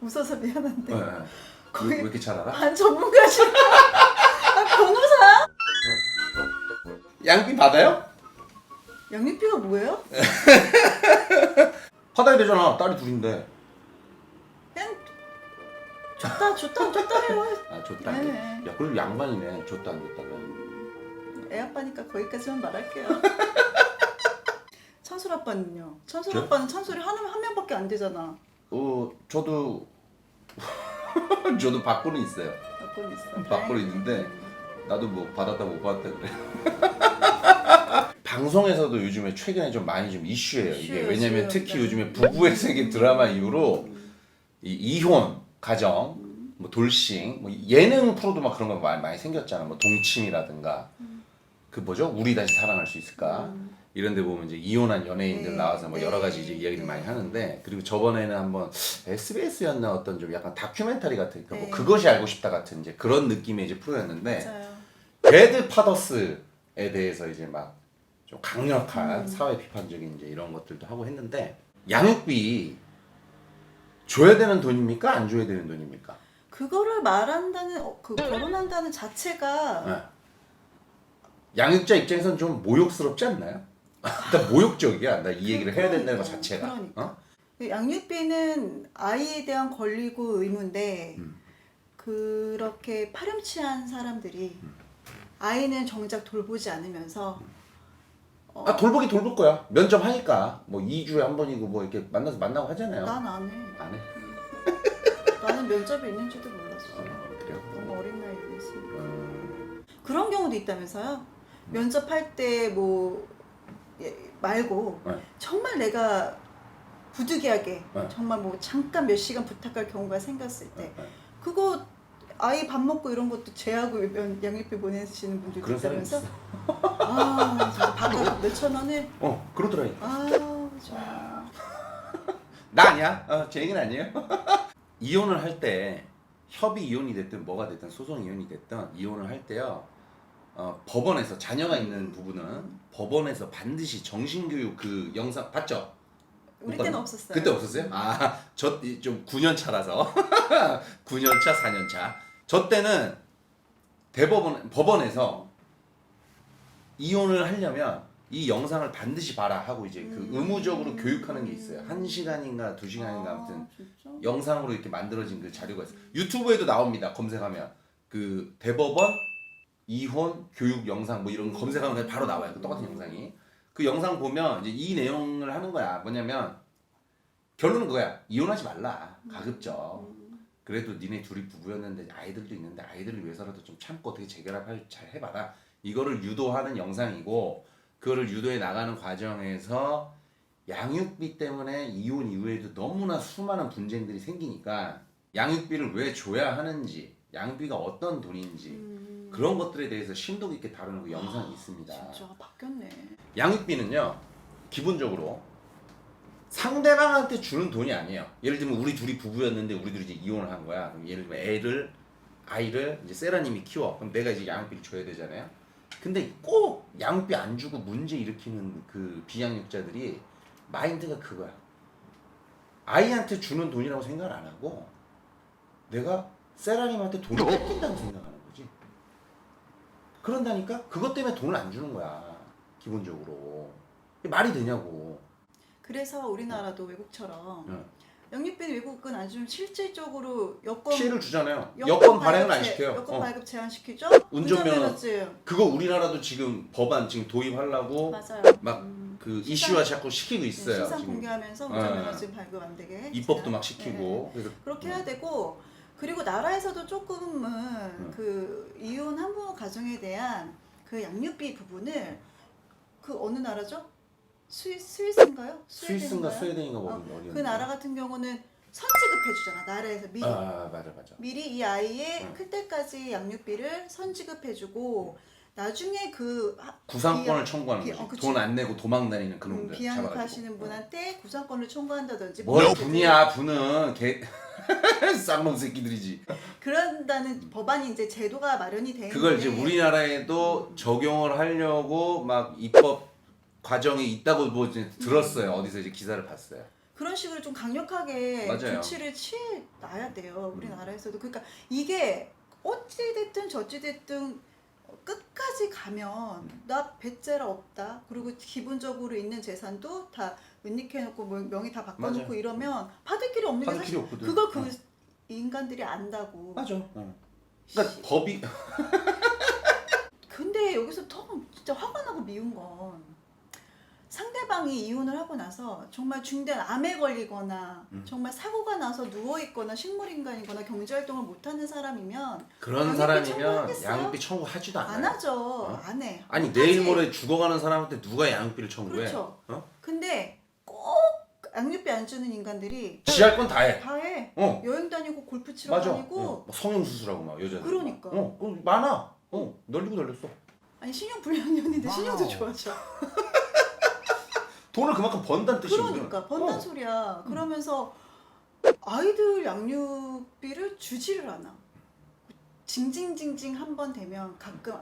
웃어서 미안한데. 네. 거의 왜 이렇게 잘 알아? 반 전문가시다. 아, 변호사? 양육비 받아요? 양육비가 뭐예요? 받아야 되잖아. 딸이 둘인데. 그냥 줬다 해요. 아 좋다. 네. 야 그래도 양반이네. 줬다 안 줬다가. 애 아빠니까 거기까지만 말할게요. 찬솔 아빠는요? 찬솔 저요? 아빠는 찬솔이 한 명밖에 안 되잖아. 저도 저도 받고는 있어요. 몇번 있어. 받고는 있는데 나도 뭐 받았다 못 받았다 그래. 방송에서도 요즘에 최근에 좀 많이 좀 이슈예요. 이게 이슈예요, 왜냐면 지금. 특히 요즘에 부부의 세계 드라마 이후로 이 이혼 가정 뭐 돌싱 뭐 예능 프로도 막 그런 거 많이 생겼잖아. 뭐 동침이라든가 그 뭐죠? 우리 다시 사랑할 수 있을까? 이런 데 보면 이제 이혼한 연예인들 네, 나와서 뭐 네, 여러 가지 이제 이야기를 네. 많이 하는데 그리고 저번에는 한번 SBS였나 어떤 좀 약간 다큐멘터리 같은 뭐 네. 그것이 알고 싶다 같은 이제 그런 느낌의 이제 프로였는데 맞아요. 배드 파더스에 대해서 이제 막 좀 강력한 사회 비판적인 이제 이런 것들도 하고 했는데 양육비 줘야 되는 돈입니까? 안 줘야 되는 돈입니까? 그거를 말한다는 그 결혼한다는 자체가 네. 양육자 입장에서는 좀 모욕스럽지 않나요? 나 모욕적이야. 나 이 얘기를 해야 된다는 것 자체가. 그러니까. 어? 그 양육비는 아이에 대한 권리고 의무인데 그렇게 파렴치한 사람들이 아이는 정작 돌보지 않으면서 아 돌보기 돌볼 거야. 면접 하니까 뭐 2주에 한 번이고 뭐 이렇게 만나서 만나고 하잖아요. 난 안 해. 안 해. 나는 면접이 있는지도 몰랐어. 그래요? 너무 어린 나이에 있으니까. 그런 경우도 있다면서요? 면접할 때 뭐 말고 네. 정말 내가 부득이하게 네. 정말 뭐 잠깐 몇 시간 부탁할 경우가 생겼을 때 네. 그거 아이 밥 먹고 이런 것도 제하고 양육비 보내시는 분들도 그런 사람 있다면서? 있어. 아 진짜 밥값 몇천 원을? 그러더라니까. 아 정말. 나 아니야. 제 얘기는 아니에요. 이혼을 할 때 협의 이혼이 됐든 뭐가 됐든 소송 이혼이 됐든 이혼을 할 때요. 법원에서 자녀가 있는 부부는 법원에서 반드시 정신교육 그 영상 봤죠? 우리 못 때는 봤나? 없었어요. 그때 없었어요? 저 좀 9년 차라서 9년 차, 4년 차. 저 때는 법원에서 이혼을 하려면 이 영상을 반드시 봐라 하고 이제 그 의무적으로 교육하는 게 있어요. 1시간인가 2시간인가 아무튼 진짜? 영상으로 이렇게 만들어진 그 자료가 있어요. 유튜브에도 나옵니다. 검색하면 그 대법원 이혼 교육 영상 뭐 이런 거 검색하면 그냥 바로 나와요. 그 똑같은 영상이. 그 영상 보면 이제 이 내용을 하는 거야. 뭐냐면 결론은 그거야. 이혼하지 말라. 가급적. 그래도 니네 둘이 부부였는데 아이들도 있는데 아이들을 위해서라도 좀 참고 어떻게 재결합할 잘 해봐라. 이거를 유도하는 영상이고 그거를 유도해 나가는 과정에서 양육비 때문에 이혼 이후에도 너무나 수많은 분쟁들이 생기니까 양육비를 왜 줘야 하는지 양육비가 어떤 돈인지 그런 것들에 대해서 심도 깊게 다루는 그 영상이 있습니다. 진짜 바뀌었네. 양육비는요 기본적으로 상대방한테 주는 돈이 아니에요. 예를 들면 우리 둘이 부부였는데 우리 둘이 이제 이혼을 한 거야. 그럼 예를 들면 아이를 이제 세라님이 키워. 그럼 내가 이제 양육비를 줘야 되잖아요. 근데 꼭 양육비 안 주고 문제 일으키는 그 비양육자들이 마인드가 그거야. 아이한테 주는 돈이라고 생각을 안 하고 내가 세라님한테 돈을 뺏긴다고 생각하는 거지. 그런다니까 그것 때문에 돈을 안 주는 거야. 기본적으로. 말이 되냐고. 그래서 우리나라도 외국처럼 응. 양육비 외국은 안 주면 실질적으로 여권 피해를 주잖아요. 여권 발행을 안 시켜요. 여권 발급 제한시키죠? 운전면허. 운전면허증. 그거 우리나라도 지금 법안 지금 도입하려고 맞아요. 막 그 시상- 이슈화 자꾸 시키고 있어요. 시상 지금 공개하면서 운전면허증 발급 안 되게 입법도 제한. 막 시키고. 그래서 그렇게 해야 되고 그리고 나라에서도 조금은 그 이혼 한부모 가정에 대한 그 양육비 부분을 그 어느 나라죠? 스위스인가요? 스위스인가 스웨덴인가 어디 그 나라 같은 경우는 선지급해주잖아. 나라에서 미리. 맞아. 미리 이 아이의 클 때까지 양육비를 선지급해주고 나중에 그 구상권을 청구하는 거지. 그치. 돈 안 내고 도망 다니는 그놈들 비양육하시는 분한테 구상권을 청구한다든지 뭘 분이야 분은 개 쌍놈 새끼들이지. 그런다는 법안이 이제 제도가 마련이 돼 있는데 그걸 이제 우리나라에도 적용을 하려고 막 입법 과정이 있다고 뭐 이제 들었어요. 어디서 이제 기사를 봤어요. 그런 식으로 좀 강력하게 맞아요. 조치를 취해야 나야 돼요. 우리나라에서도. 그러니까 이게 어찌됐든 저찌됐든 끝까지 가면 나 배째라 없다. 그리고 기본적으로 있는 재산도 다 은닉해놓고 명의 다 바꿔놓고 맞아. 이러면 받을 길이 없는 게 받을 사실 길이 없거든. 그걸 그 인간들이 안다고. 맞아. 그러니까 법이 근데 여기서 더 진짜 화가 나고 미운 건 상대방이 이혼을 하고 나서 정말 중대한 암에 걸리거나 정말 사고가 나서 누워있거나 식물인간이거나 경제활동을 못하는 사람이면 그런 양육비 사람이면 청구하겠어요? 양육비 청구하지도 않아요. 안 하죠. 안 해. 아니 못하지. 내일 모레 죽어가는 사람한테 누가 양육비를 청구해? 그렇죠. 어? 근데 꼭 양육비 안 주는 인간들이 지할 건 다 해. 다 해. 여행 다니고 골프 치러 맞아. 다니고. 성형 수술하고 막 여자들. 그러니까. 많아. 널리고 널렸어. 아니 신용 불량년인데 와우. 신용도 좋아져. 돈을 그만큼 번다는 뜻이거든. 그러니까 번단 소리야. 그러면서 아이들 양육비를 주지를 않아. 징징징징 한 번 되면 가끔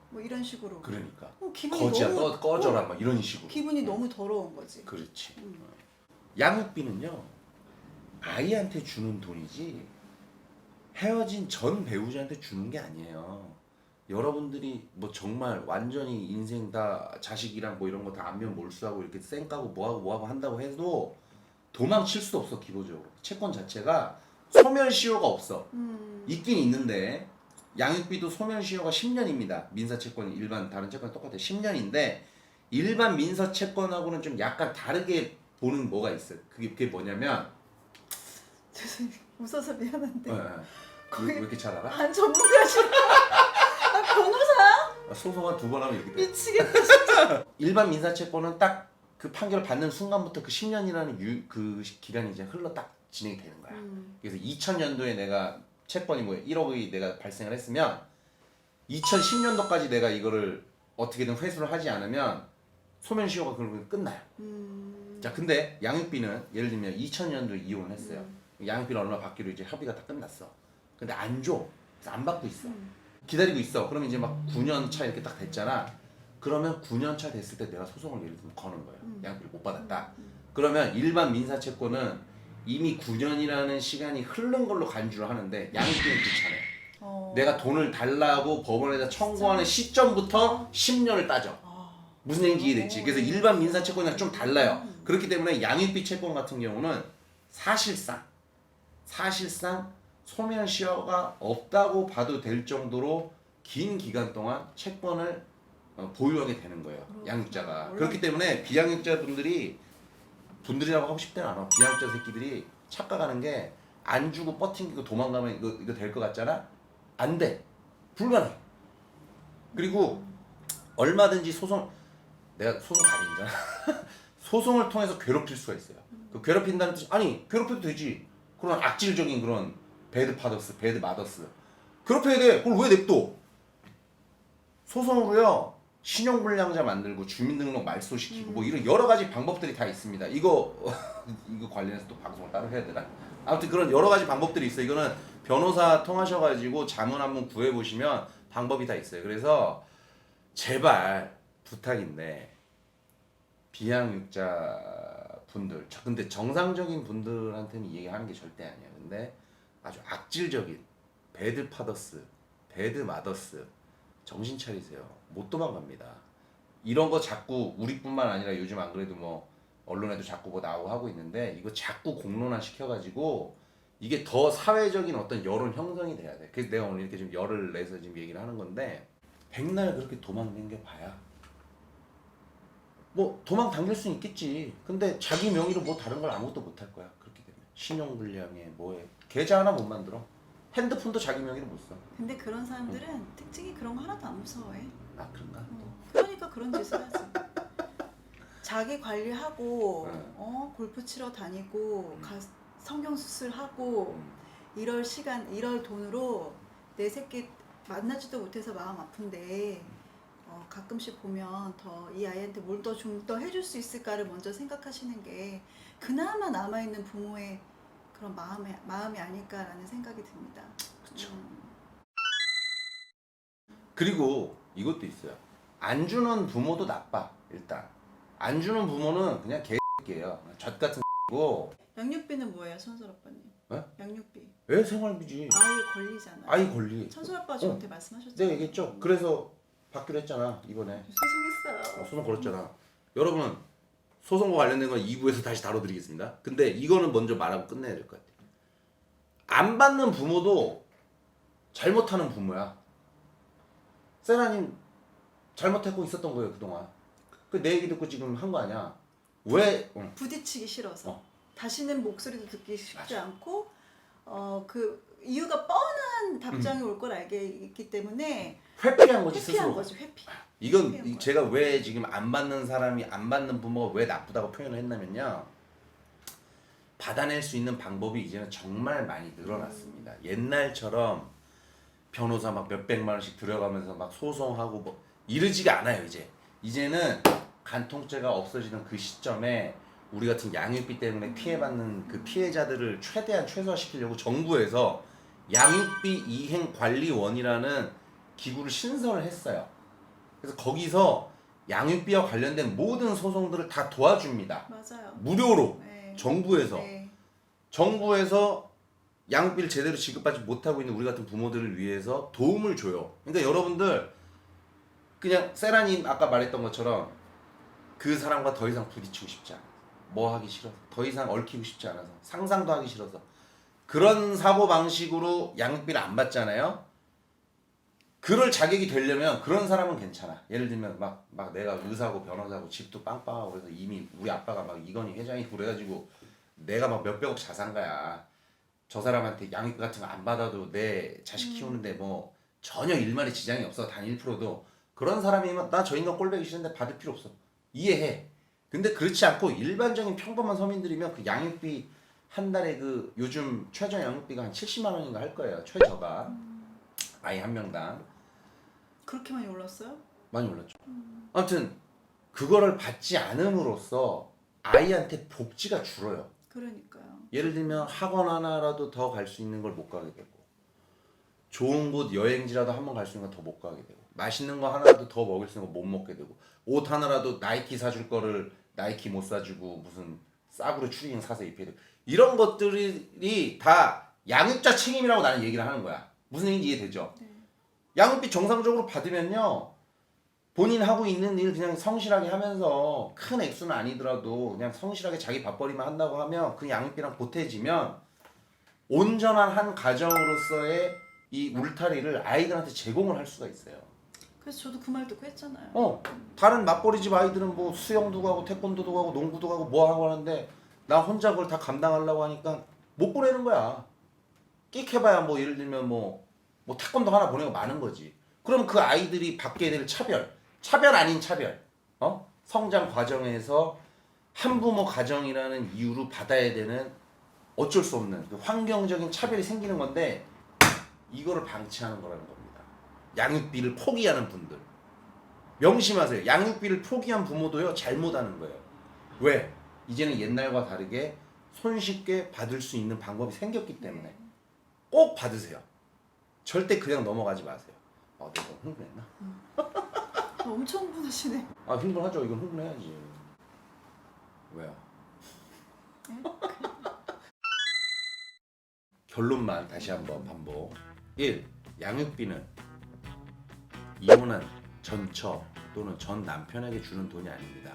뭐 이런 식으로. 그러니까. 기분이 거지야 너무 꺼져라 막 이런 식으로. 기분이 너무 더러운 거지. 그렇지. 양육비는요 아이한테 주는 돈이지 헤어진 전 배우자한테 주는 게 아니에요. 여러분들이 뭐 정말 완전히 인생 다 자식이랑 뭐 이런 거 다 안면 몰수하고 이렇게 쌩까고 뭐하고 한다고 해도 도망칠 수도 없어. 기본적으로 채권 자체가 소멸시효가 없어. 있긴 있는데 양육비도 소멸시효가 10년입니다. 민사채권 일반 다른 채권 똑같아요. 10년인데 일반 민사채권하고는 좀 약간 다르게 보는 뭐가 있어요. 그게 뭐냐면 죄송해요. 웃어서 미안한데. 왜 이렇게 잘 알아? 안 전문가시. 변호사야? 소송 한 2번 하면 이렇게 돼. 미치겠다 진짜. 일반 민사채권은 딱 그 판결을 받는 순간부터 그 10년이라는 그 기간이 이제 흘러 딱 진행이 되는 거야. 그래서 2000년도에 내가 채권이 뭐 1억이 내가 발생을 했으면 2010년도까지 내가 이거를 어떻게든 회수를 하지 않으면 소멸시효가 그러면 끝나요. 자, 근데 양육비는 예를 들면 2000년도에 이혼을 했어요. 양육비를 얼마 받기로 이제 협의가 다 끝났어. 근데 안 줘. 그래서 안 받고 있어. 기다리고 있어. 그러면 이제 막 9년 차 이렇게 딱 됐잖아. 그러면 9년 차 됐을 때 내가 소송을 예를 들면 거는 거예요. 양육비를 못 받았다. 그러면 일반 민사채권은 이미 9년이라는 시간이 흐른 걸로 간주를 하는데 양육비는 귀찮아요. 내가 돈을 달라고 법원에다 청구하는 시점부터 10년을 따져. 무슨 얘기인지 이해됐지? 그래서 일반 민사채권이랑 좀 달라요. 그렇기 때문에 양육비 채권 같은 경우는 사실상 소멸시효가 없다고 봐도 될 정도로 긴 기간 동안 채권을 보유하게 되는 거예요. 양육자가. 그렇기 때문에 비양육자 분들이라고 하고 싶지는 않아. 비양육자 새끼들이 착각하는 게 안 주고 버팅기고 도망가면 이거 될 것 같잖아? 안 돼. 불가능해. 그리고 얼마든지 내가 소송 달인이잖아. 소송을 통해서 괴롭힐 수가 있어요. 그 괴롭힌다는 뜻이 아니 괴롭혀도 되지. 그런 악질적인 그런 배드 마더스 괴롭혀야 돼. 그걸 왜 냅둬? 소송으로요 신용불량자 만들고 주민등록 말소시키고 뭐 이런 여러 가지 방법들이 다 있습니다. 이거 관련해서 또 방송을 따로 해야 되나? 아무튼 그런 여러 가지 방법들이 있어요. 이거는 변호사 통하셔가지고 자문 한번 구해보시면 방법이 다 있어요. 그래서 제발 부탁인데 비양육자 분들, 근데 정상적인 분들한테는 이 얘기하는 게 절대 아니에요. 근데 아주 악질적인 배드 마더스 정신 차리세요. 못 도망갑니다. 이런 거 자꾸 우리뿐만 아니라 요즘 안 그래도 뭐 언론에도 자꾸 뭐 나오고 하고 있는데 이거 자꾸 공론화 시켜가지고 이게 더 사회적인 어떤 여론 형성이 돼야 돼. 그래서 내가 오늘 이렇게 좀 열을 내서 지금 얘기를 하는 건데 백날 그렇게 도망댕겨 봐야 뭐 도망 당길 수는 있겠지. 근데 자기 명의로 뭐 다른 걸 아무것도 못 할 거야. 그렇게 되면 신용불량에 뭐에 계좌 하나 못 만들어. 핸드폰도 자기 명의로 못 써. 근데 그런 사람들은 특징이 그런 거 하나도 안 무서워해. 아 그런가? 그러니까 그런 짓을 하지. 자기 관리하고 응. 골프 치러 다니고 성형 수술하고 이럴 돈으로 내 새끼 만나지도 못해서 마음 아픈데 가끔씩 보면 더 이 아이한테 뭘 더 해줄 수 있을까를 먼저 생각하시는 게 그나마 남아있는 부모의 그런 마음이 아닐까라는 생각이 듭니다. 그쵸. 그리고 이것도 있어요. 안 주는 부모도 나빠. 일단 안 주는 부모는 그냥 개새끼예요. 젖 같은 고. 양육비는 뭐예요, 손설 오빠님? 에? 양육비. 왜 생활비지? 아이 권리잖아. 아이 권리. 천솔 아빠 저한테 말씀하셨잖아요. 내가 얘기했죠. 그래서 받기로 했잖아 이번에. 소송했어요. 소송 걸었잖아. 여러분 소송과 관련된 건 2부에서 다시 다뤄드리겠습니다. 근데 이거는 먼저 말하고 끝내야 될 것 같아. 안 받는 부모도 잘못하는 부모야. 세라님 잘못하고 있었던 거예요 그동안. 내 얘기 듣고 지금 한 거 아니야. 왜? 부딪히기 싫어서. 어. 다시는 목소리도 듣기 쉽지 맞아. 않고 그 이유가 뻔한 답장이 올 걸 알게 있기 때문에 회피한 거지 회피한 스스로. 거지 회피. 이건 회피한 거야. 제가 왜 지금 안 받는 사람이 안 받는 부모가 왜 나쁘다고 표현을 했냐면요. 받아낼 수 있는 방법이 이제는 정말 많이 늘어났습니다. 옛날처럼 변호사 막 몇백만 원씩 들어가면서 막 소송하고 뭐 이러지가 않아요 이제. 이제는 간통죄가 없어지는 그 시점에 우리 같은 양육비 때문에 피해받는 그 피해자들을 최대한 최소화시키려고 정부에서 양육비 이행 관리원이라는 기구를 신설을 했어요. 그래서 거기서 양육비와 관련된 모든 소송들을 다 도와줍니다. 맞아요. 무료로. 네. 정부에서. 네. 정부에서 양육비를 제대로 지급받지 못하고 있는 우리 같은 부모들을 위해서 도움을 줘요. 그러니까 여러분들 그냥 세라님 아까 말했던 것처럼 그 사람과 더 이상 부딪히고 싶지 않아. 뭐 하기 싫어서. 더 이상 얽히고 싶지 않아서. 상상도 하기 싫어서. 그런 사고방식으로 양육비를 안 받잖아요. 그럴 자격이 되려면 그런 사람은 괜찮아. 예를 들면 막 내가 의사고 변호사고 집도 빵빵하고 그래서 이미 우리 아빠가 막 이건희 회장이고 그래가지고 내가 막 몇백억 자산가야. 저 사람한테 양육비 같은 거 안 받아도 내 자식 키우는데 뭐 전혀 일말의 지장이 없어. 단 1%도. 그런 사람이면 나 저 인간 꼴보기 싫은데 받을 필요 없어. 이해해. 근데 그렇지 않고 일반적인 평범한 서민들이면 그 양육비 한 달에 그 요즘 최저 양육비가 한 70만 원인가 할 거예요. 최저가. 아이 한 명당. 그렇게 많이 올랐어요? 많이 올랐죠. 아무튼 그거를 받지 않음으로써 아이한테 복지가 줄어요. 그러니까요. 예를 들면 학원 하나라도 더 갈 수 있는 걸 못 가게 되고 좋은 곳 여행지라도 한 번 갈 수 있는 거 더 못 가게 되고 맛있는 거 하나라도 더 먹을 수 있는 거 못 먹게 되고 옷 하나라도 나이키 사줄 거를 나이키 못 사주고 무슨 싸구려 추리닝 사서 입혀야 되고 이런 것들이 다 양육자 책임이라고 나는 얘기를 하는 거야. 무슨 얘기인지 이해되죠? 네. 양육비 정상적으로 받으면요 본인 하고 있는 일 그냥 성실하게 하면서 큰 액수는 아니더라도 그냥 성실하게 자기 밥벌이만 한다고 하면 그 양육비랑 보태지면 온전한 한 가정으로서의 이 울타리를 아이들한테 제공을 할 수가 있어요. 그래서 저도 그 말 듣고 했잖아요. 다른 맞벌이 집 아이들은 뭐 수영도 가고 태권도도 가고 농구도 가고 뭐 하고 하는데 나 혼자 그걸 다 감당하려고 하니까 못 보내는 거야. 끽 해봐야 뭐 예를 들면 뭐 태권도 하나 보내고 마는 거지. 그럼 그 아이들이 받게 될 차별 아닌 차별, 성장 과정에서 한부모 가정이라는 이유로 받아야 되는 어쩔 수 없는 그 환경적인 차별이 생기는 건데 이거를 방치하는 거라는 겁니다. 양육비를 포기하는 분들 명심하세요. 양육비를 포기한 부모도요 잘못하는 거예요. 왜? 이제는 옛날과 다르게 손쉽게 받을 수 있는 방법이 생겼기 때문에 꼭 받으세요. 절대 그냥 넘어가지 마세요. 내가 흥분했나? 엄청 분하시네. 흥분하죠. 이건 흥분해야지. 왜요? 결론만 다시 한번 반복. 1. 양육비는 이혼한 전처 또는 전 남편에게 주는 돈이 아닙니다.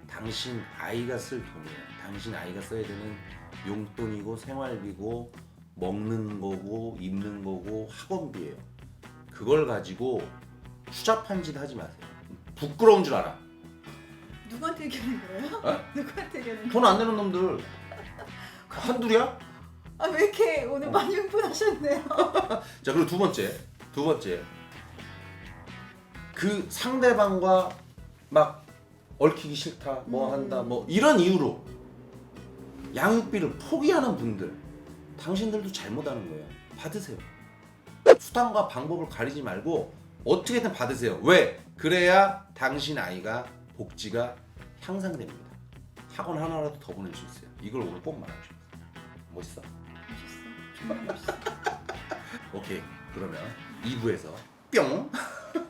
당신 아이가 쓸 돈이에요. 당신 아이가 써야 되는 용돈이고 생활비고 먹는 거고 입는 거고 학원비예요. 그걸 가지고 추잡한 짓 하지 마세요. 부끄러운 줄 알아. 누구한테 얘기하는 거예요? 누구한테 얘기하는 거예요? 돈 안 내는 놈들 한둘이야? 왜 이렇게 오늘 많이 흥분하셨네요. 자, 그리고 두 번째 그 상대방과 막 얽히기 싫다 뭐 한다 뭐 이런 이유로 양육비를 포기하는 분들 당신들도 잘못하는 거예요. 받으세요. 수단과 방법을 가리지 말고 어떻게든 받으세요. 왜? 그래야 당신 아이가 복지가 향상됩니다. 학원 하나라도 더 보낼 수 있어요. 이걸 오늘 꼭 말해주세요. 멋있어? 멋있어. 정말 멋있어. 오케이. 그러면 2부에서 뿅!